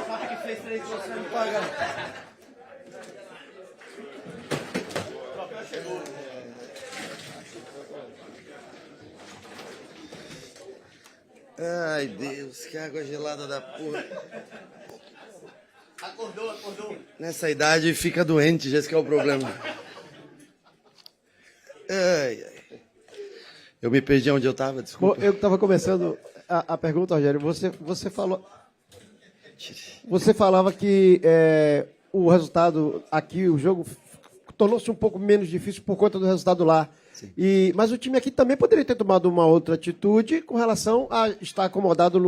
Sabe que fez 3 gols, você não paga. Ai, Deus, que água gelada da porra. Acordou. Nessa idade fica doente, esse que é o problema. Ai. Eu me perdi onde eu estava, desculpa. Eu estava começando a pergunta, Rogério. Você falava que o resultado aqui, o jogo, tornou-se um pouco menos difícil por conta do resultado lá. Mas o time aqui também poderia ter tomado uma outra atitude com relação a estar acomodado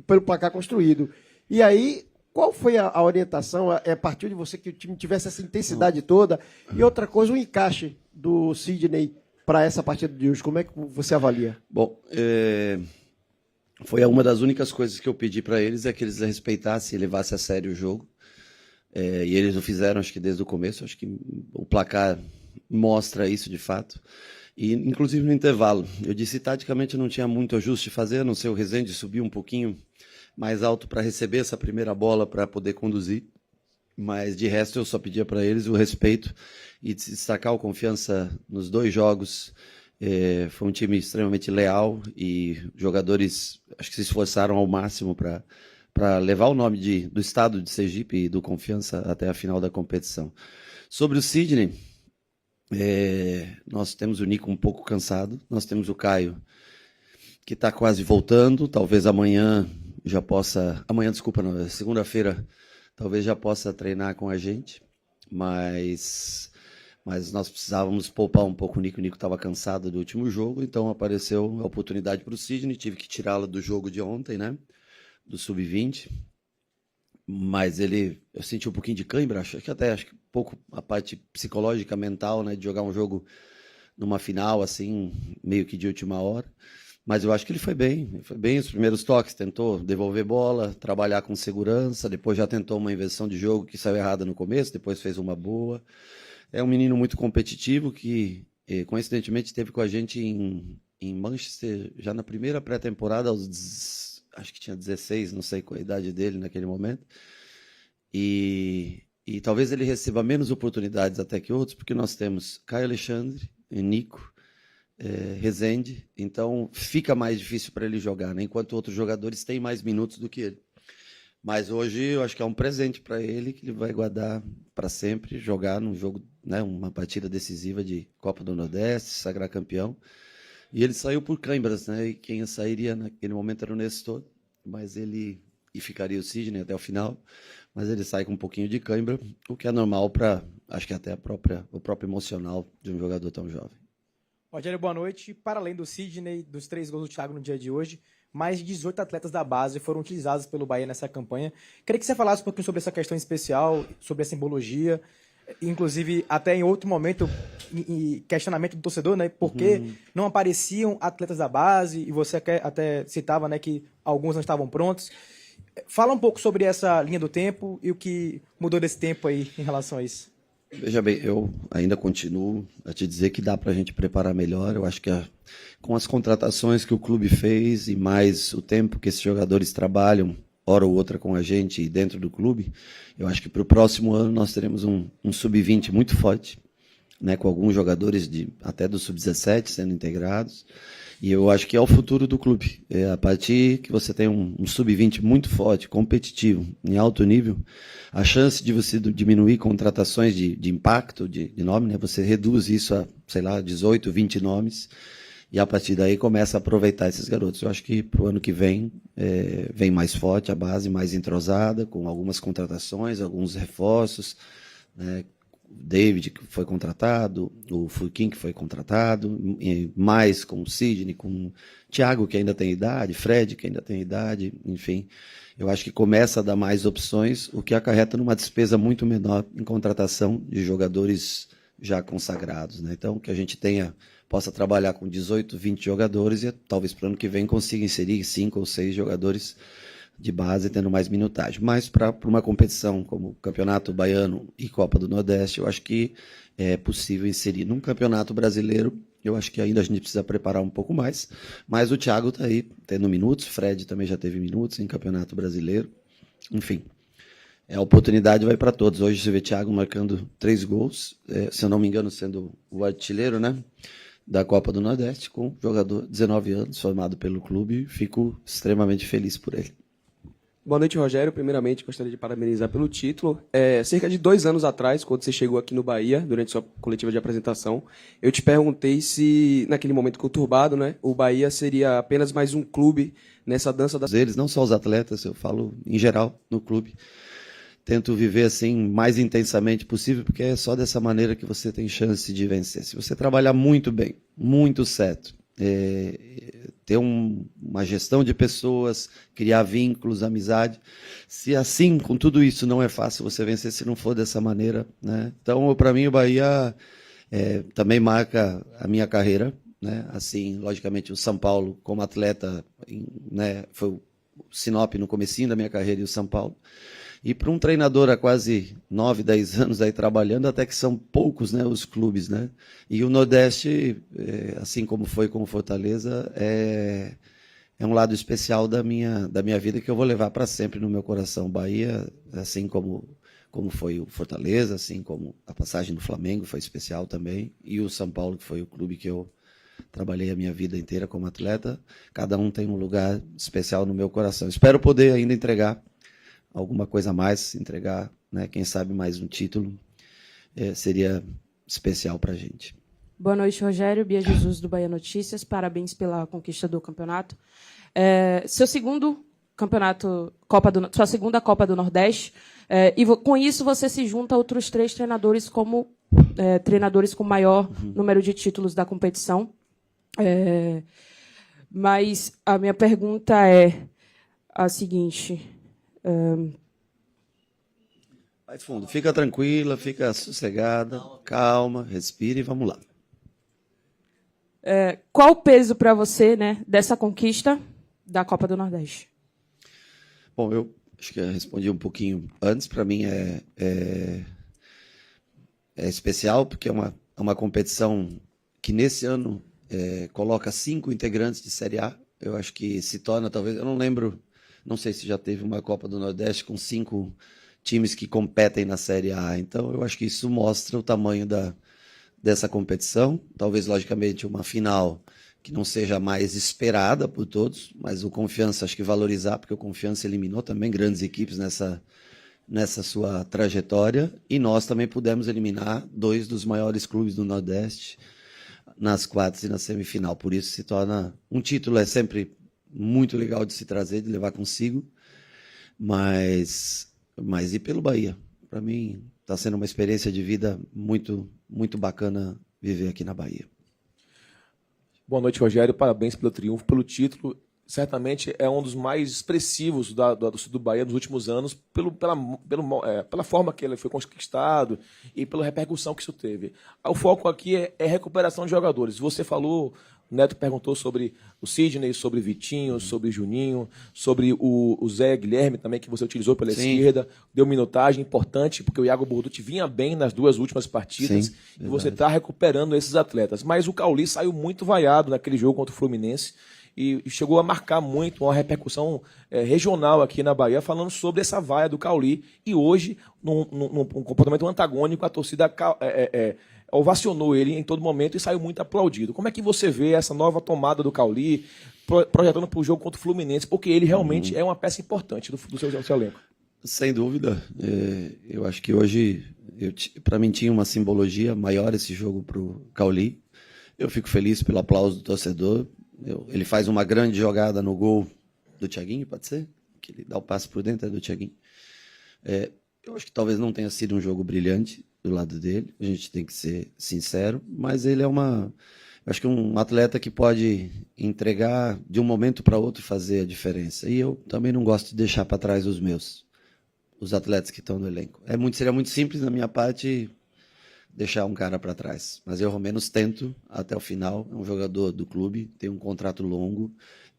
pelo placar construído. E aí, qual foi a orientação? Partiu de você que o time tivesse essa intensidade toda? E outra coisa, o encaixe do Sidney para essa partida de hoje. Como é que você avalia? Bom, foi uma das únicas coisas que eu pedi para eles, é que eles respeitassem e levassem a sério o jogo. E eles o fizeram, acho que desde o começo. Acho que o placar mostra isso de fato. E, inclusive, no intervalo, eu disse taticamente não tinha muito ajuste a fazer, a não ser o Rezende subir um pouquinho mais alto para receber essa primeira bola para poder conduzir. Mas, de resto, eu só pedia para eles o respeito e destacar a confiança nos 2 jogos. Foi um time extremamente leal e jogadores, acho que se esforçaram ao máximo para levar o nome do estado de Sergipe e do Confiança até a final da competição. Sobre o Sidney, nós temos o Nico um pouco cansado, nós temos o Caio, que está quase voltando, talvez segunda-feira, talvez já possa treinar com a gente, mas nós precisávamos poupar um pouco o Nico estava cansado do último jogo, então apareceu a oportunidade para o Sidney, tive que tirá-lo do jogo de ontem, né, do Sub-20, mas eu senti um pouquinho de cãibra, acho que um pouco a parte psicológica, mental, né, de jogar um jogo numa final, assim, meio que de última hora. Mas eu acho que ele foi bem os primeiros toques, tentou devolver bola, trabalhar com segurança, depois já tentou uma inversão de jogo que saiu errada no começo, depois fez uma boa. É um menino muito competitivo que, coincidentemente, esteve com a gente em Manchester já na primeira pré-temporada, acho que tinha 16, não sei qual a idade dele naquele momento. E talvez ele receba menos oportunidades até que outros, porque nós temos Caio Alexandre e Nico, Rezende, então fica mais difícil para ele jogar, né? Enquanto outros jogadores têm mais minutos do que ele. Mas hoje eu acho que é um presente para ele que ele vai guardar para sempre, jogar num jogo, né, uma partida decisiva de Copa do Nordeste, sagrar campeão. E ele saiu por câimbras, né? E quem sairia naquele momento era o Nestor, e ficaria o Sidney até o final, mas ele sai com um pouquinho de cãibra, o que é normal para, acho que até o próprio emocional de um jogador tão jovem. Rogério, boa noite. Para além do Sidney, dos 3 gols do Thiago no dia de hoje, mais de 18 atletas da base foram utilizados pelo Bahia nessa campanha. Queria que você falasse um pouquinho sobre essa questão especial, sobre a simbologia, inclusive até em outro momento, questionamento do torcedor, né? Por que não apareciam atletas da base, e você até citava, né, que alguns não estavam prontos. Fala um pouco sobre essa linha do tempo e o que mudou desse tempo aí em relação a isso. Veja bem, eu ainda continuo a te dizer que dá para a gente preparar melhor. Eu acho que com as contratações que o clube fez e mais o tempo que esses jogadores trabalham, hora ou outra com a gente e dentro do clube, eu acho que para o próximo ano nós teremos um Sub-20 muito forte, né, com alguns jogadores até do Sub-17 sendo integrados. E eu acho que é o futuro do clube. A partir que você tem um Sub-20 muito forte, competitivo, em alto nível, a chance de você diminuir contratações de impacto, de nome, né? Você reduz isso a, 18, 20 nomes, e a partir daí começa a aproveitar esses garotos. Eu acho que para o ano que vem, vem mais forte a base, mais entrosada, com algumas contratações, alguns reforços, né? O David, que foi contratado, o Furquim, que foi contratado, mais com o Sidney, com o Thiago, que ainda tem idade, Fred, que ainda tem idade, enfim. Eu acho que começa a dar mais opções, o que acarreta numa despesa muito menor em contratação de jogadores já consagrados, né? Então, que a gente possa trabalhar com 18, 20 jogadores e talvez para o ano que vem consiga inserir 5 ou 6 jogadores de base, tendo mais minutagem. Mas para uma competição como o Campeonato Baiano e Copa do Nordeste, eu acho que é possível inserir num Campeonato Brasileiro Eu acho que ainda a gente precisa preparar um pouco mais, mas o Thiago está aí tendo minutos, Fred também já teve minutos em Campeonato Brasileiro, enfim. A oportunidade vai para todos. Hoje você vê Thiago marcando 3 gols, se eu não me engano, sendo o artilheiro, né, da Copa do Nordeste, com um jogador de 19 anos, formado pelo clube. Fico extremamente feliz por ele. Boa noite, Rogério. Primeiramente, gostaria de parabenizar pelo título. Cerca de 2 anos atrás, quando você chegou aqui no Bahia, durante sua coletiva de apresentação, eu te perguntei se, naquele momento conturbado, né, o Bahia seria apenas mais um clube nessa dança das... Eles, não só os atletas, eu falo em geral no clube. Tento viver assim mais intensamente possível, porque é só dessa maneira que você tem chance de vencer. Se você trabalhar muito bem, muito certo, ter uma gestão de pessoas, criar vínculos, amizade, se assim, com tudo isso, não é fácil você vencer se não for dessa maneira, né? Então, para mim, o Bahia também marca a minha carreira, né? Assim, logicamente, o São Paulo, como atleta, né, foi o Sinop no comecinho da minha carreira e o São Paulo. E para um treinador há quase 9, 10 anos aí trabalhando, até que são poucos, né, os clubes, né? E o Nordeste, assim como foi com o Fortaleza, é um lado especial da minha vida que eu vou levar para sempre no meu coração. Bahia, assim como foi o Fortaleza, assim como a passagem do Flamengo foi especial também, e o São Paulo, que foi o clube que eu trabalhei a minha vida inteira como atleta, cada um tem um lugar especial no meu coração. Espero poder ainda entregar alguma coisa a mais, entregar, né, quem sabe mais um título, seria especial para a gente. Boa noite, Rogério. Bia Jesus, do Bahia Notícias. Parabéns pela conquista do campeonato. Seu segundo campeonato, sua segunda Copa do Nordeste, e com isso você se junta a outros 3 treinadores como treinadores com maior número de títulos da competição. Mas a minha pergunta é a seguinte... Vai fundo, fica tranquila, fica sossegada, calma, respire e vamos lá. Qual o peso para você, né, dessa conquista da Copa do Nordeste? Bom, eu acho que eu respondi um pouquinho antes. Para mim é especial, porque é uma competição que nesse ano coloca 5 integrantes de Série A. Eu acho que se torna, talvez, eu não lembro, não sei se já teve uma Copa do Nordeste com 5 times que competem na Série A. Então, eu acho que isso mostra o tamanho dessa competição. Talvez, logicamente, uma final que não seja mais esperada por todos, mas o Confiança, acho que valorizar, porque o Confiança eliminou também grandes equipes nessa sua trajetória, e nós também pudemos eliminar 2 dos maiores clubes do Nordeste nas quartas e na semifinal. Por isso se torna um título, é sempre muito legal de se trazer, de levar consigo, mas ir pelo Bahia. Para mim está sendo uma experiência de vida muito, muito bacana viver aqui na Bahia. Boa noite, Rogério. Parabéns pelo triunfo, pelo título. Certamente é um dos mais expressivos da torcida do Bahia nos últimos anos, pela forma que ele foi conquistado e pela repercussão que isso teve. O foco aqui é recuperação de jogadores. Você falou, o Neto perguntou sobre o Sidney, sobre Vitinho, sobre Juninho, sobre o Zé Guilherme também, que você utilizou pela esquerda. Deu minutagem importante, porque o Iago Borducci vinha bem nas 2 últimas partidas. Sim, e você está recuperando esses atletas. Mas o Cauli saiu muito vaiado naquele jogo contra o Fluminense e chegou a marcar muito uma repercussão regional aqui na Bahia, falando sobre essa vaia do Cauli. E hoje, num comportamento antagônico, a torcida ovacionou ele em todo momento e saiu muito aplaudido. Como é que você vê essa nova tomada do Cauli, projetando para o jogo contra o Fluminense? Porque ele realmente é uma peça importante do seu elenco. Sem dúvida. Eu acho que hoje, para mim, tinha uma simbologia maior esse jogo para o Cauli. Eu fico feliz pelo aplauso do torcedor. Ele faz uma grande jogada no gol do Thiaguinho, pode ser? Que ele dá o passe por dentro do Thiaguinho. Eu acho que talvez não tenha sido um jogo brilhante do lado dele, a gente tem que ser sincero, mas ele eu acho que um atleta que pode entregar de um momento para outro e fazer a diferença. E eu também não gosto de deixar para trás os atletas que estão no elenco. Seria muito simples da minha parte deixar um cara para trás, mas eu ao menos tento até o final. É um jogador do clube, tem um contrato longo,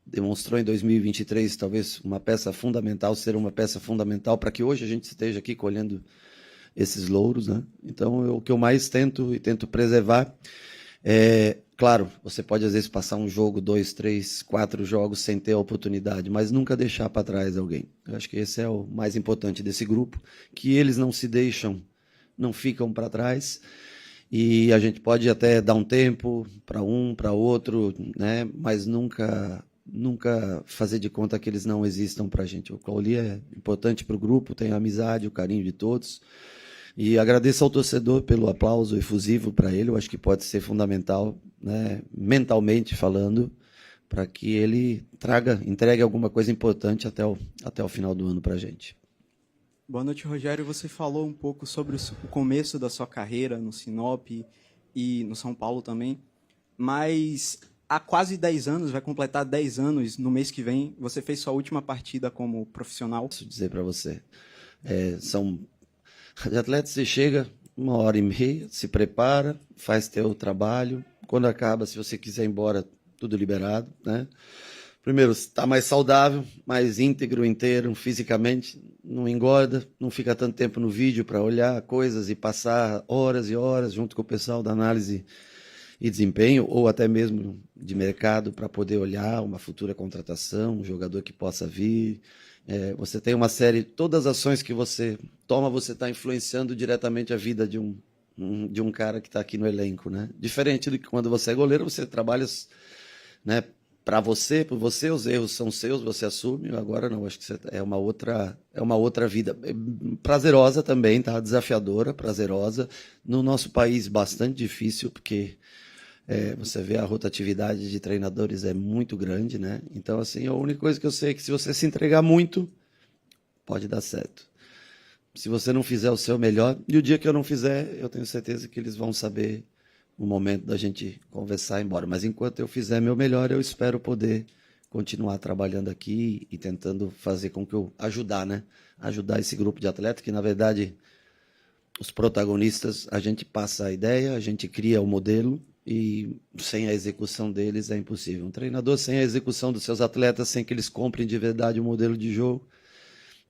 demonstrou em 2023 talvez ser uma peça fundamental para que hoje a gente esteja aqui colhendo esses louros, né? Então, o que eu mais tento preservar claro, você pode às vezes passar um jogo, 2, 3, 4 jogos sem ter a oportunidade, mas nunca deixar para trás alguém. Eu acho que esse é o mais importante desse grupo, que eles não se deixam, não ficam para trás. E a gente pode até dar um tempo para um, para outro, né? Mas nunca fazer de conta que eles não existam para a gente. O Clauli é importante para o grupo, tem a amizade, o carinho de todos. E agradeço ao torcedor pelo aplauso efusivo para ele. Eu acho que pode ser fundamental, né? Mentalmente falando, para que ele entregue alguma coisa importante até o final do ano para a gente. Boa noite, Rogério. Você falou um pouco sobre o começo da sua carreira no Sinop e no São Paulo também, mas há quase 10 anos, vai completar 10 anos no mês que vem, você fez sua última partida como profissional. Posso dizer para você, de atleta você chega 1h30, se prepara, faz teu trabalho, quando acaba, se você quiser ir embora, tudo liberado, né? Primeiro, está mais saudável, mais íntegro, inteiro, fisicamente, não engorda, não fica tanto tempo no vídeo para olhar coisas e passar horas e horas junto com o pessoal da análise e desempenho, ou até mesmo de mercado para poder olhar uma futura contratação, um jogador que possa vir. Você tem uma série, todas as ações que você toma, você está influenciando diretamente a vida de um cara que está aqui no elenco, né? Diferente do que quando você é goleiro, você trabalha, né, para você, por você, os erros são seus, você assume. Agora não, acho que é uma outra vida. Prazerosa também, tá? Desafiadora, prazerosa. No nosso país, bastante difícil, porque você vê a rotatividade de treinadores é muito grande, né? Então, assim, a única coisa que eu sei é que se você se entregar muito, pode dar certo. Se você não fizer o seu melhor, e o dia que eu não fizer, eu tenho certeza que eles vão saber o momento da gente conversar e ir embora. Mas enquanto eu fizer meu melhor, eu espero poder continuar trabalhando aqui e tentando fazer com que eu ajudar, né? Ajudar esse grupo de atletas, que na verdade os protagonistas, a gente passa a ideia, a gente cria o modelo e sem a execução deles é impossível. Um treinador sem a execução dos seus atletas, sem que eles comprem de verdade o modelo de jogo,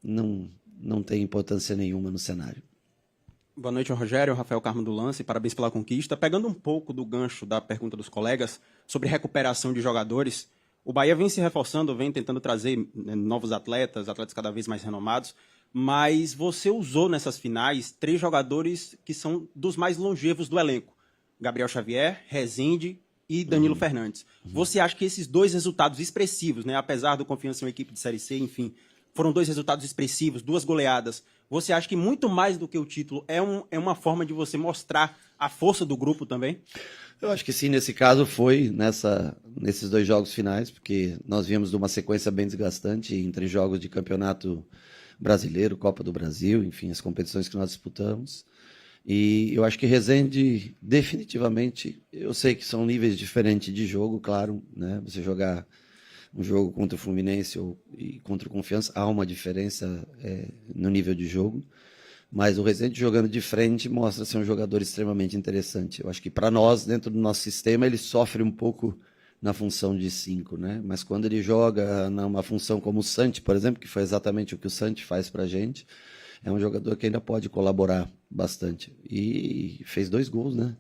não tem importância nenhuma no cenário. Boa noite, Rogério. Rafael Carmo do Lance, parabéns pela conquista. Pegando um pouco do gancho da pergunta dos colegas sobre recuperação de jogadores, o Bahia vem se reforçando, vem tentando trazer novos atletas cada vez mais renomados, mas você usou nessas finais 3 jogadores que são dos mais longevos do elenco: Gabriel Xavier, Rezende e Danilo Fernandes. Você acha que esses 2 resultados expressivos, né, apesar do Confiança em uma equipe de Série C, enfim, foram 2 resultados expressivos, 2 goleadas? Você acha que muito mais do que o título é uma forma de você mostrar a força do grupo também? Eu acho que sim, nesse caso foi nesses 2 jogos finais, porque nós viemos de uma sequência bem desgastante entre jogos de campeonato brasileiro, Copa do Brasil, enfim, as competições que nós disputamos. E eu acho que Rezende, definitivamente, eu sei que são níveis diferentes de jogo, claro, né? Você jogar um jogo contra o Fluminense e contra o Confiança, há uma diferença no nível de jogo, mas o Rezende jogando de frente mostra ser um jogador extremamente interessante. Eu acho que para nós, dentro do nosso sistema, ele sofre um pouco na função de 5, né? Mas quando ele joga numa função como o Santi, por exemplo, que foi exatamente o que o Santi faz para a gente, é um jogador que ainda pode colaborar bastante. E fez 2 gols, né?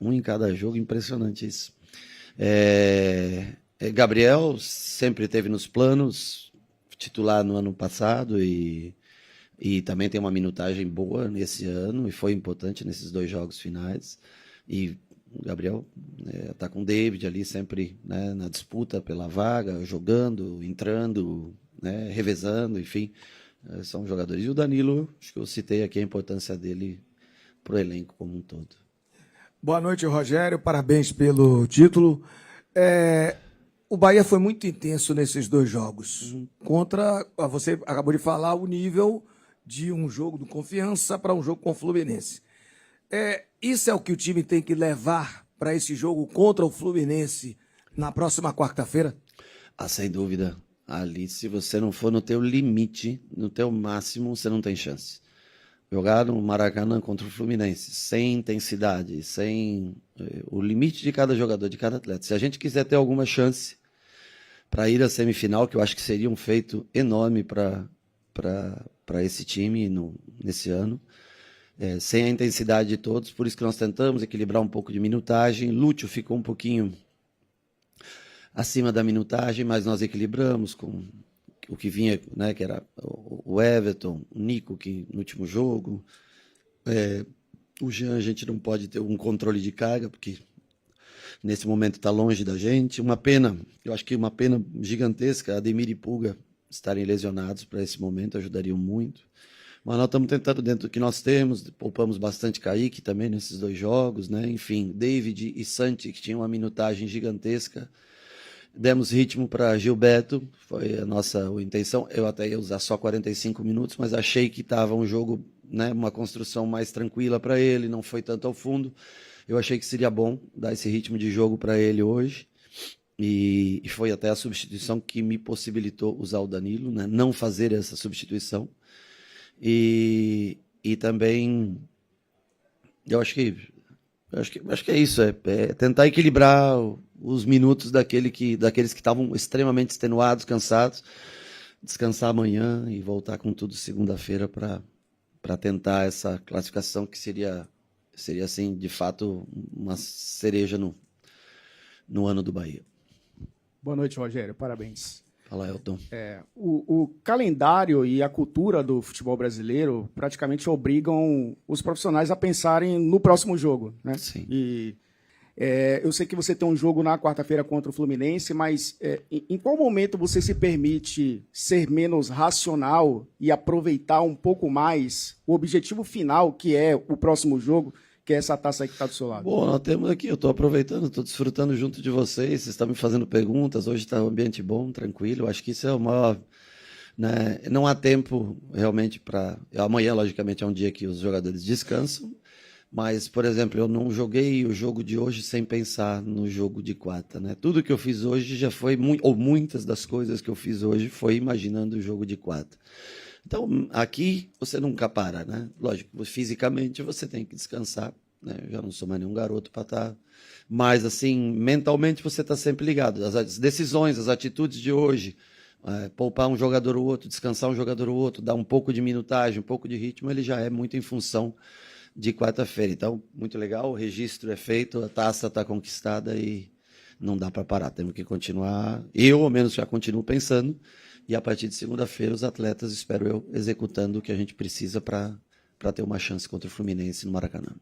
Um em cada jogo, impressionante isso. Gabriel sempre esteve nos planos, titular no ano passado e também tem uma minutagem boa nesse ano e foi importante nesses 2 jogos finais. E o Gabriel está com o David ali sempre, né, na disputa pela vaga, jogando, entrando, né, revezando, enfim, são jogadores. E o Danilo, acho que eu citei aqui a importância dele para o elenco como um todo. Boa noite, Rogério, parabéns pelo título. O Bahia foi muito intenso nesses 2 jogos. Você acabou de falar, o nível de um jogo do Confiança para um jogo com o Fluminense. Isso é o que o time tem que levar para esse jogo contra o Fluminense na próxima quarta-feira? Sem dúvida. Ali, se você não for no teu limite, no teu máximo, você não tem chance. Jogar no Maracanã contra o Fluminense, sem intensidade, sem o limite de cada jogador, de cada atleta. Se a gente quiser ter alguma chance para ir à semifinal, que eu acho que seria um feito enorme para esse time nesse ano, sem a intensidade de todos, por isso que nós tentamos equilibrar um pouco de minutagem. Lúcio ficou um pouquinho acima da minutagem, mas nós equilibramos com o que vinha, né, que era o Everton, o Nico, que no último jogo. O Jean, a gente não pode ter um controle de carga, porque nesse momento está longe da gente. Uma pena, eu acho que uma pena gigantesca, Ademir e Pulga estarem lesionados para esse momento, ajudariam muito. Mas nós estamos tentando dentro do que nós temos, poupamos bastante Kaique também nesses 2 jogos, né? Enfim, David e Santi, que tinham uma minutagem gigantesca. Demos ritmo para Gilberto, foi a nossa intenção. Eu até ia usar só 45 minutos, mas achei que estava um jogo, né, uma construção mais tranquila para ele, não foi tanto ao fundo. Eu achei que seria bom dar esse ritmo de jogo para ele hoje. E foi até a substituição que me possibilitou usar o Danilo, né, não fazer essa substituição. E também, eu acho que é isso, é tentar equilibrar os minutos daqueles que estavam extremamente extenuados, cansados, descansar amanhã e voltar com tudo segunda-feira para tentar essa classificação que seria assim, de fato, uma cereja no ano do Bahia. Boa noite, Rogério. Parabéns. Fala, Elton. O calendário e a cultura do futebol brasileiro praticamente obrigam os profissionais a pensarem no próximo jogo, né? Sim. E eu sei que você tem um jogo na quarta-feira contra o Fluminense, mas em qual momento você se permite ser menos racional e aproveitar um pouco mais o objetivo final, que é o próximo jogo, que é essa taça aí que está do seu lado? Bom, nós temos aqui, eu estou aproveitando, estou desfrutando junto de vocês estão me fazendo perguntas, hoje está um ambiente bom, tranquilo, acho que isso é o maior, né? Não há tempo realmente para... Amanhã, logicamente, é um dia que os jogadores descansam, mas, por exemplo, eu não joguei o jogo de hoje sem pensar no jogo de quarta, né? Tudo que eu fiz hoje já foi, ou muitas das coisas que eu fiz hoje foi imaginando o jogo de quarta. Então, aqui você nunca para, né? Lógico, fisicamente você tem que descansar, né? Eu já não sou mais nenhum garoto para estar... Mas, assim, mentalmente você está sempre ligado. As decisões, as atitudes de hoje, poupar um jogador ou outro, descansar um jogador ou outro, dar um pouco de minutagem, um pouco de ritmo, ele já é muito em função de quarta-feira. Então, muito legal, o registro é feito, a taça está conquistada e não dá para parar. Temos que continuar, eu, ao menos, já continuo pensando. E a partir de segunda-feira, os atletas, espero eu, executando o que a gente precisa para ter uma chance contra o Fluminense no Maracanã.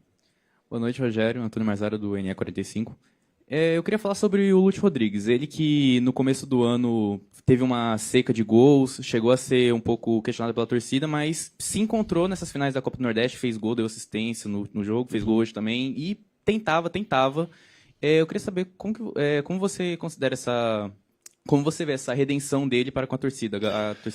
Boa noite, Rogério. Antônio Marzara, do NE45. Eu queria falar sobre o Lúcio Rodrigues. Ele que, no começo do ano, teve uma seca de gols, chegou a ser um pouco questionado pela torcida, mas se encontrou nessas finais da Copa do Nordeste, fez gol, deu assistência no jogo, fez gol hoje também, e tentava. Eu queria saber como você considera como você vê essa redenção dele para com a torcida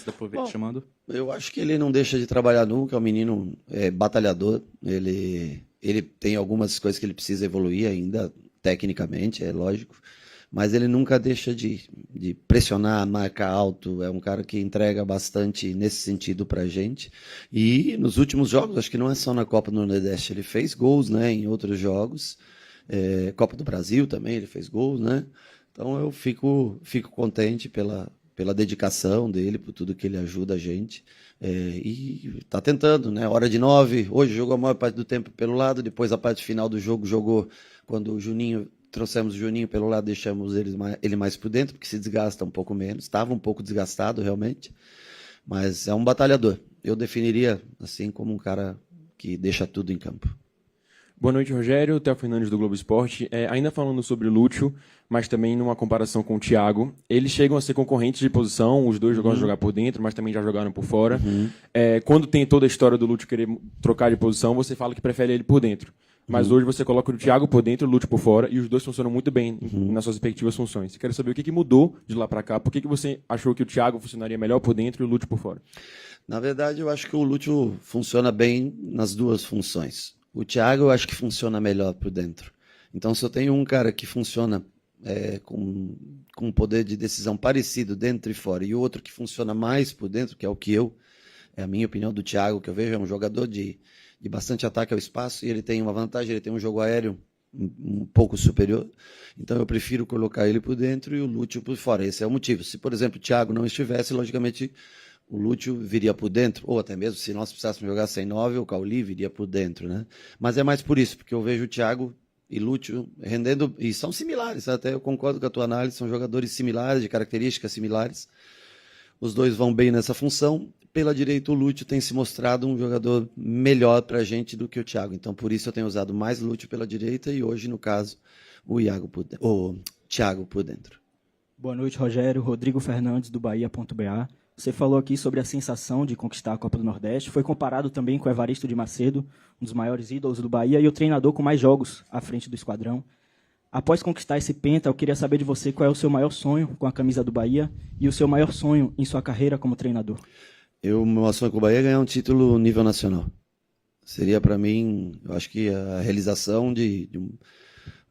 aproveita chamando? Eu acho que ele não deixa de trabalhar nunca, é um menino batalhador, ele tem algumas coisas que ele precisa evoluir ainda, tecnicamente, é lógico, mas ele nunca deixa de pressionar, marcar alto, é um cara que entrega bastante nesse sentido pra gente, e nos últimos jogos, acho que não é só na Copa do Nordeste, ele fez gols, né, em outros jogos, Copa do Brasil também ele fez gols, né, então eu fico contente pela dedicação dele, por tudo que ele ajuda a gente, e está tentando, né? Hora de 9, hoje jogou a maior parte do tempo pelo lado, depois a parte final do jogo jogou quando trouxemos o Juninho pelo lado, deixamos ele mais por dentro, porque se desgasta um pouco menos, estava um pouco desgastado realmente, mas é um batalhador. Eu definiria assim como um cara que deixa tudo em campo. Boa noite, Rogério. Theo Fernandes, do Globo Esporte. Ainda falando sobre o Lúcio, mas também numa comparação com o Thiago, eles chegam a ser concorrentes de posição, os dois gostam de jogar por dentro, mas também já jogaram por fora. Quando tem toda a história do Lúcio querer trocar de posição, você fala que prefere ele por dentro. Mas hoje você coloca o Thiago por dentro e o Lúcio por fora, e os dois funcionam muito bem nas suas respectivas funções. Eu quero saber o que mudou de lá para cá, por que você achou que o Thiago funcionaria melhor por dentro e o Lúcio por fora? Na verdade, eu acho que o Lúcio funciona bem nas duas funções. O Thiago eu acho que funciona melhor por dentro. Então, se eu tenho um cara que funciona com um poder de decisão parecido dentro e fora, e o outro que funciona mais por dentro, que é o que é a minha opinião do Thiago, que eu vejo é um jogador de bastante ataque ao espaço, e ele tem uma vantagem, ele tem um jogo aéreo um pouco superior, então eu prefiro colocar ele por dentro e o Lúcio por fora. Esse é o motivo. Se, por exemplo, o Thiago não estivesse, logicamente o Lúcio viria por dentro, ou até mesmo se nós precisássemos jogar sem 9, o Cauli viria por dentro, né? Mas é mais por isso, porque eu vejo o Thiago e Lúcio rendendo, e são similares, até eu concordo com a tua análise, são jogadores similares, de características similares. Os dois vão bem nessa função. Pela direita, o Lúcio tem se mostrado um jogador melhor para a gente do que o Thiago. Então, por isso eu tenho usado mais Lúcio pela direita e hoje, no caso, o Thiago por dentro. Boa noite, Rogério. Rodrigo Fernandes, do Bahia.ba. Você falou aqui sobre a sensação de conquistar a Copa do Nordeste. Foi comparado também com o Evaristo de Macedo, um dos maiores ídolos do Bahia e o treinador com mais jogos à frente do esquadrão. Após conquistar esse penta, eu queria saber de você qual é o seu maior sonho com a camisa do Bahia e o seu maior sonho em sua carreira como treinador. O meu sonho com o Bahia é ganhar um título nível nacional. Seria para mim, eu acho que a realização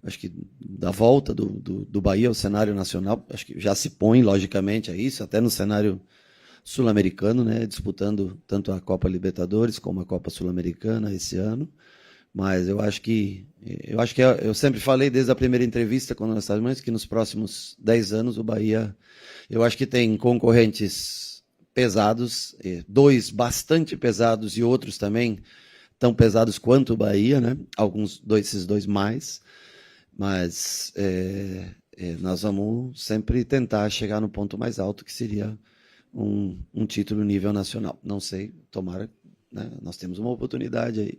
acho que da volta do Bahia ao cenário nacional, acho que já se põe logicamente a isso, até no cenário sul-americano, né, disputando tanto a Copa Libertadores como a Copa Sul-Americana esse ano. Mas eu acho que eu sempre falei desde a primeira entrevista quando nós estávamos que nos próximos 10 anos o Bahia, eu acho que tem concorrentes pesados, dois bastante pesados e outros também tão pesados quanto o Bahia, né? Esses dois mais, mas nós vamos sempre tentar chegar no ponto mais alto, que seria um título nível nacional. Não sei, tomara, né? Nós temos uma oportunidade aí.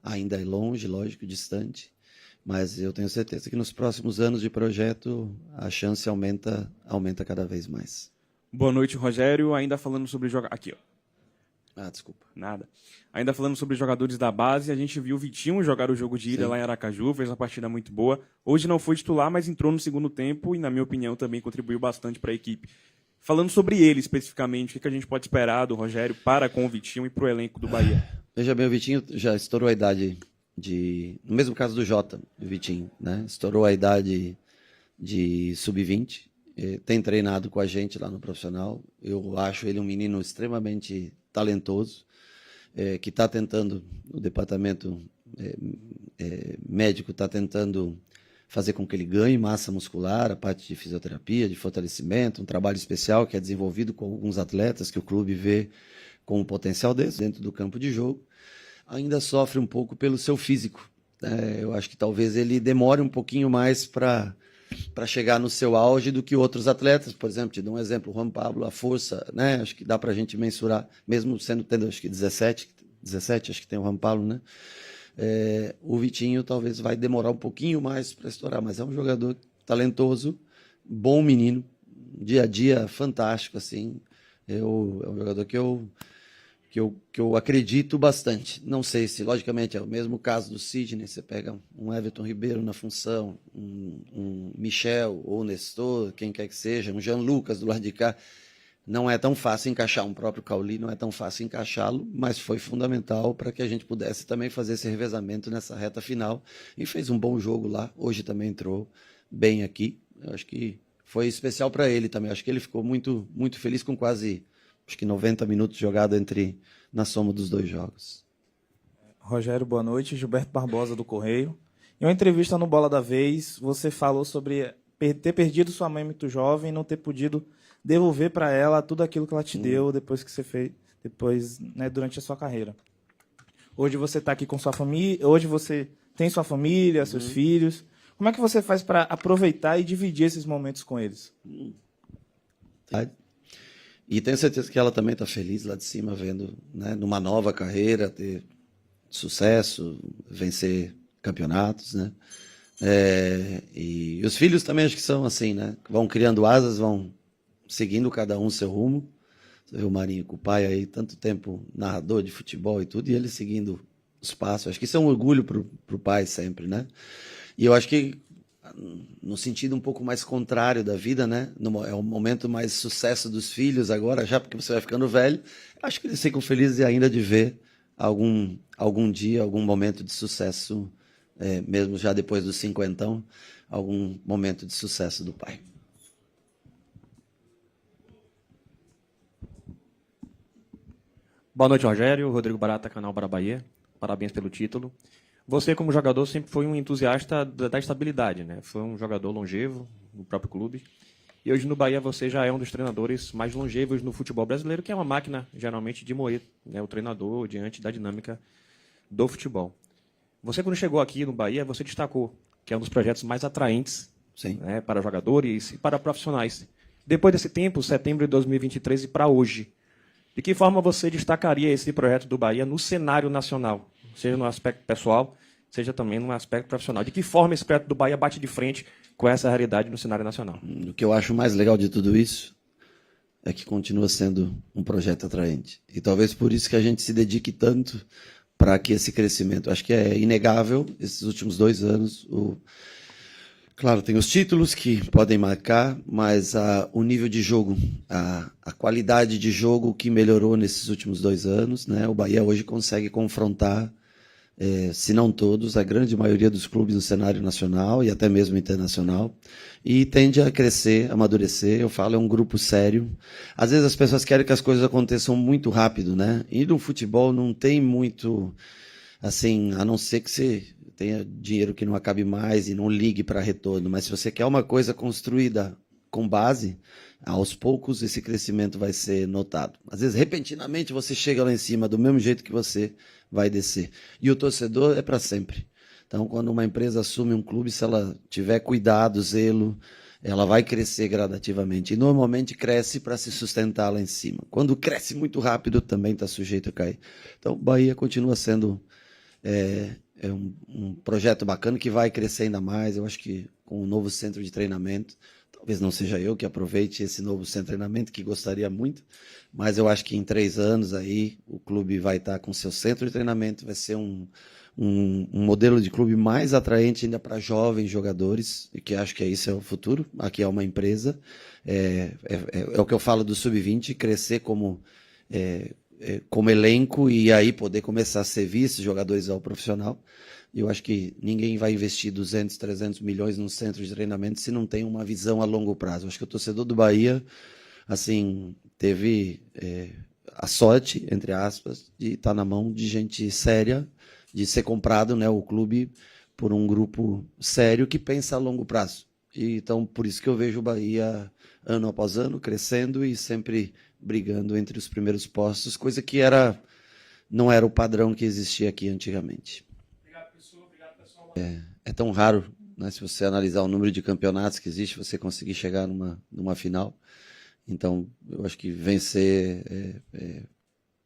Ainda é longe, lógico, distante, mas eu tenho certeza que nos próximos anos de projeto a chance aumenta cada vez mais. Boa noite, Rogério. Ainda falando sobre aqui, ó. Desculpa. Nada. Ainda falando sobre jogadores da base, a gente viu o Vitinho jogar o jogo de ida lá em Aracaju, fez uma partida muito boa. Hoje não foi titular, mas entrou no segundo tempo e, na minha opinião, também contribuiu bastante para a equipe. Falando sobre ele especificamente, o que a gente pode esperar do Rogério para com o Vitinho e para o elenco do Bahia? Veja bem, o Vitinho já estourou a idade no mesmo caso do Jota, o Vitinho, né? Estourou a idade de sub-20, tem treinado com a gente lá no profissional. Eu acho ele um menino extremamente talentoso, que está tentando, o departamento médico está tentando fazer com que ele ganhe massa muscular, a parte de fisioterapia, de fortalecimento, um trabalho especial que é desenvolvido com alguns atletas que o clube vê com um potencial desse dentro do campo de jogo. Ainda sofre um pouco pelo seu físico. Eu acho que talvez ele demore um pouquinho mais para chegar no seu auge do que outros atletas. Por exemplo, te dou um exemplo, o Juan Pablo, a força, né? Acho que dá para a gente mensurar, mesmo tendo acho que 17, acho que tem o Juan Pablo, né? O Vitinho talvez vai demorar um pouquinho mais para estourar, mas é um jogador talentoso, bom menino, dia a dia fantástico, assim. É um jogador que eu acredito bastante. Não sei se, logicamente, é o mesmo caso do Sidney, você pega um Everton Ribeiro na função, um Michel ou Nestor, quem quer que seja, um Jean Lucas do lado de cá. Não é tão fácil encaixar um próprio Cauli, não é tão fácil encaixá-lo, mas foi fundamental para que a gente pudesse também fazer esse revezamento nessa reta final. E fez um bom jogo lá, hoje também entrou bem aqui. Eu acho que foi especial para ele também. Acho que ele ficou muito, muito feliz com quase, acho que 90 minutos jogado na soma dos dois jogos. Rogério, boa noite. Gilberto Barbosa, do Correio. Em uma entrevista no Bola da Vez, você falou sobre ter perdido sua mãe muito jovem e não ter podido devolver para ela tudo aquilo que ela te deu depois que você fez, né, durante a sua carreira. Hoje você está aqui com sua família, hoje você tem sua família, seus filhos. Como é que você faz para aproveitar e dividir esses momentos com eles? E tenho certeza que ela também está feliz lá de cima, vendo, né, numa nova carreira, ter sucesso, vencer campeonatos, né? E os filhos também acho que são assim, né? Vão criando asas, vão seguindo cada um seu rumo. Você vê o Marinho com o pai aí, tanto tempo narrador de futebol e tudo, e ele seguindo os passos. Acho que isso é um orgulho pro pai sempre, né? E eu acho que no sentido um pouco mais contrário da vida, né? É o momento mais sucesso dos filhos agora, já porque você vai ficando velho. Acho que eles ficam felizes ainda de ver algum dia, algum momento de sucesso, mesmo já depois dos 50, algum momento de sucesso do pai. Boa noite, Rogério. Rodrigo Barata, canal Para Bahia. Parabéns pelo título. Você, como jogador, sempre foi um entusiasta da estabilidade, né? Foi um jogador longevo no próprio clube. E hoje no Bahia você já é um dos treinadores mais longevos no futebol brasileiro, que é uma máquina, geralmente, de moer, né, o treinador diante da dinâmica do futebol. Você, quando chegou aqui no Bahia, você destacou que é um dos projetos mais atraentes, né, para jogadores e para profissionais. Depois desse tempo, setembro de 2023 e para hoje, de que forma você destacaria esse projeto do Bahia no cenário nacional? Seja no aspecto pessoal, seja também no aspecto profissional. De que forma esse projeto do Bahia bate de frente com essa realidade no cenário nacional? O que eu acho mais legal de tudo isso é que continua sendo um projeto atraente. E talvez por isso que a gente se dedique tanto para que esse crescimento... Acho que é inegável, esses últimos 2 anos... Claro, tem os títulos que podem marcar, mas o nível de jogo, a qualidade de jogo que melhorou nesses últimos 2 anos, né? O Bahia hoje consegue confrontar, se não todos, a grande maioria dos clubes no cenário nacional e até mesmo internacional, e tende a crescer, amadurecer. Eu falo, é um grupo sério. Às vezes as pessoas querem que as coisas aconteçam muito rápido, né? E no futebol não tem muito, assim, a não ser que você tenha dinheiro que não acabe mais e não ligue para retorno, mas se você quer uma coisa construída com base, aos poucos esse crescimento vai ser notado. Às vezes, repentinamente, você chega lá em cima do mesmo jeito que você vai descer. E o torcedor é para sempre. Então, quando uma empresa assume um clube, se ela tiver cuidado, zelo, ela vai crescer gradativamente. E normalmente cresce para se sustentar lá em cima. Quando cresce muito rápido, também está sujeito a cair. Então, Bahia continua sendo um projeto bacana que vai crescer ainda mais. Eu acho que com um novo centro de treinamento, talvez não seja eu que aproveite esse novo centro de treinamento, que gostaria muito, mas eu acho que em 3 anos aí o clube vai estar com seu centro de treinamento, vai ser um modelo de clube mais atraente ainda para jovens jogadores, e que acho que isso é o futuro. Aqui é uma empresa, é o que eu falo do Sub-20, crescer como elenco e aí poder começar a ser visto jogadores ao profissional. Eu acho que ninguém vai investir 200, 300 milhões num centro de treinamento se não tem uma visão a longo prazo. Eu acho que o torcedor do Bahia, assim, teve a sorte, entre aspas, de estar na mão de gente séria, de ser comprado, né, o clube por um grupo sério que pensa a longo prazo. E, então, por isso que eu vejo o Bahia ano após ano crescendo e sempre brigando entre os primeiros postos, coisa que não era o padrão que existia aqui antigamente. Obrigado, pessoal. Obrigado, pessoal. É tão raro, né, se você analisar o número de campeonatos que existe, você conseguir chegar numa final. Então, eu acho que vencer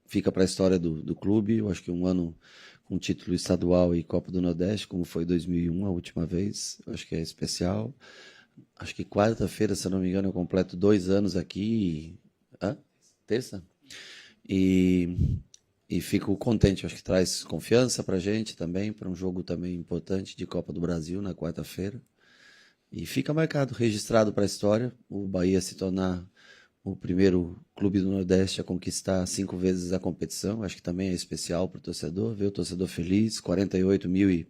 fica para a história do clube. Eu acho que um ano com título estadual e Copa do Nordeste, como foi 2001, a última vez, eu acho que é especial. Acho que quarta-feira, se eu não me engano, eu completo 2 anos aqui. Terça? E fico contente. Acho que traz confiança para a gente também, para um jogo também importante de Copa do Brasil na quarta-feira. E fica marcado, registrado para a história, o Bahia se tornar o primeiro clube do Nordeste a conquistar 5 vezes a competição. Acho que também é especial para o torcedor, ver o torcedor feliz, 48 mil e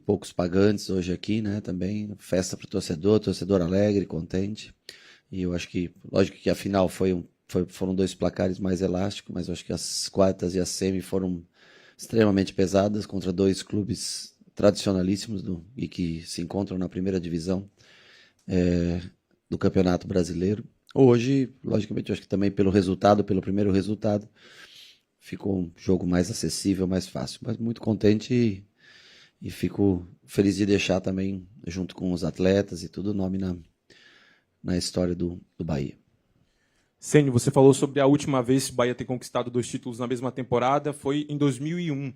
poucos pagantes hoje aqui, né? Também festa para o torcedor alegre, contente. E eu acho que, lógico que a final foram 2 placares mais elásticos, mas eu acho que as quartas e a semi foram extremamente pesadas contra 2 clubes tradicionalíssimos e que se encontram na primeira divisão do Campeonato Brasileiro. Hoje, logicamente, eu acho que também pelo primeiro resultado, ficou um jogo mais acessível, mais fácil. Mas muito contente e fico feliz de deixar também, junto com os atletas e tudo, o nome na história do Bahia. Ceni, você falou sobre a última vez que o Bahia ter conquistado 2 títulos na mesma temporada, foi em 2001.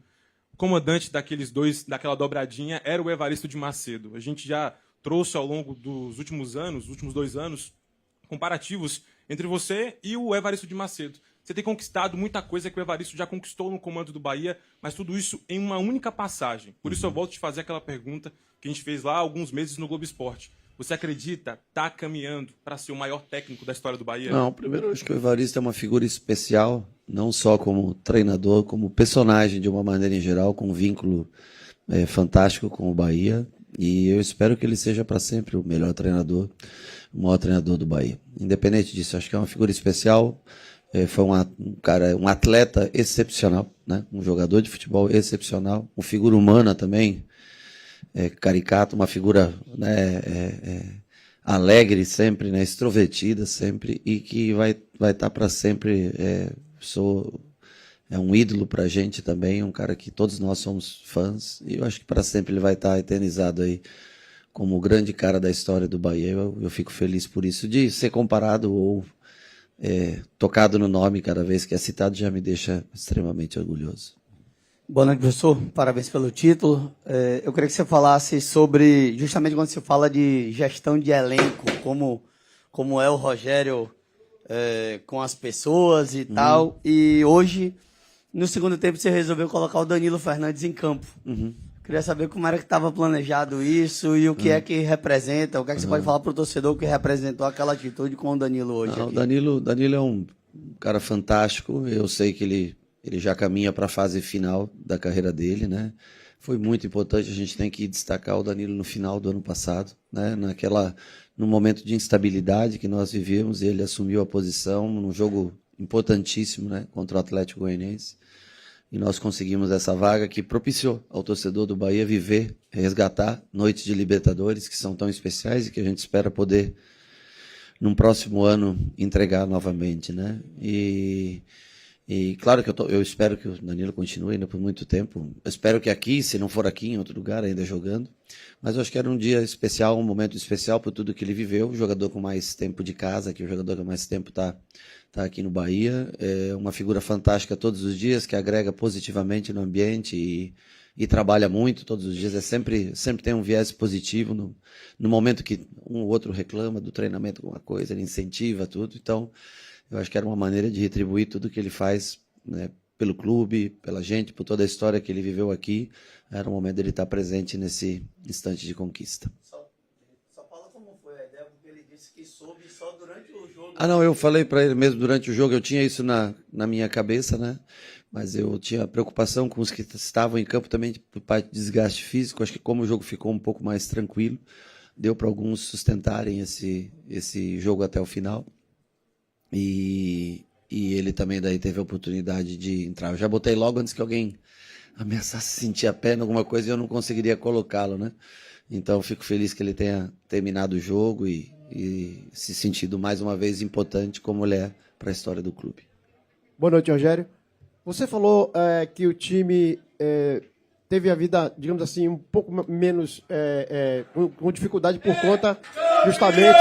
O comandante daquela dobradinha era o Evaristo de Macedo. A gente já trouxe ao longo dos últimos 2 anos, comparativos entre você e o Evaristo de Macedo. Você tem conquistado muita coisa que o Evaristo já conquistou no comando do Bahia, mas tudo isso em uma única passagem. Por isso eu volto a te fazer aquela pergunta que a gente fez lá há alguns meses no Globo Esporte. Você acredita está caminhando para ser o maior técnico da história do Bahia? Não, primeiro eu acho que o Evaristo é uma figura especial, não só como treinador, como personagem de uma maneira em geral, com um vínculo fantástico com o Bahia. E eu espero que ele seja para sempre o melhor treinador, o maior treinador do Bahia. Independente disso, acho que é uma figura especial. Foi um atleta excepcional, né? Um jogador de futebol excepcional, uma figura humana também, caricato, uma figura, né, alegre sempre, né? Extrovertida sempre e que vai estar para sempre. É um ídolo para a gente também, um cara que todos nós somos fãs e eu acho que para sempre ele vai estar eternizado aí como o grande cara da história do Bahia. Eu fico feliz por isso, de ser comparado ou tocado no nome cada vez que é citado, já me deixa extremamente orgulhoso. Boa noite, professor. Parabéns pelo título. Eu queria que você falasse sobre, justamente quando se fala de gestão de elenco, como é o Rogério com as pessoas e tal. E hoje, no segundo tempo, você resolveu colocar o Danilo Fernandes em campo. Queria saber como era que estava planejado isso e o que é que representa, o que é que você pode falar para o torcedor que representou aquela atitude com o Danilo hoje. Não, o Danilo é um cara fantástico. Eu sei que ele já caminha para a fase final da carreira dele, né? Foi muito importante, a gente tem que destacar o Danilo no final do ano passado, né? No momento de instabilidade que nós vivíamos, ele assumiu a posição num jogo importantíssimo, né? Contra o Atlético Goianiense. E nós conseguimos essa vaga que propiciou ao torcedor do Bahia resgatar noites de Libertadores, que são tão especiais e que a gente espera poder, num próximo ano, entregar novamente, né? E claro que eu espero que o Danilo continue ainda por muito tempo. Eu espero que aqui, se não for aqui, em outro lugar, ainda jogando. Mas eu acho que era um dia especial, um momento especial por tudo que ele viveu. O jogador com mais tempo de casa, que o jogador com mais tempo está aqui no Bahia. É uma figura fantástica todos os dias, que agrega positivamente no ambiente e trabalha muito todos os dias. Sempre tem um viés positivo no momento que um ou outro reclama do treinamento, alguma coisa, ele incentiva tudo. Então, eu acho que era uma maneira de retribuir tudo que ele faz, né, pelo clube, pela gente, por toda a história que ele viveu aqui. Era o momento dele estar presente nesse instante de conquista. Só fala como foi a ideia, porque ele disse que soube só durante o jogo. Não, eu falei para ele mesmo durante o jogo, eu tinha isso na minha cabeça, né? Mas eu tinha preocupação com os que estavam em campo também, por parte de desgaste físico. Acho que como o jogo ficou um pouco mais tranquilo, deu para alguns sustentarem esse jogo até o final. E ele também daí teve a oportunidade de entrar. Eu já botei logo antes que alguém ameaçasse sentir a perna, alguma coisa, e eu não conseguiria colocá-lo, né? Então eu fico feliz que ele tenha terminado o jogo e se sentido mais uma vez importante como ele é para a história do clube. Boa noite, Rogério. Você falou que o time teve a vida, digamos assim, um pouco menos com dificuldade por conta justamente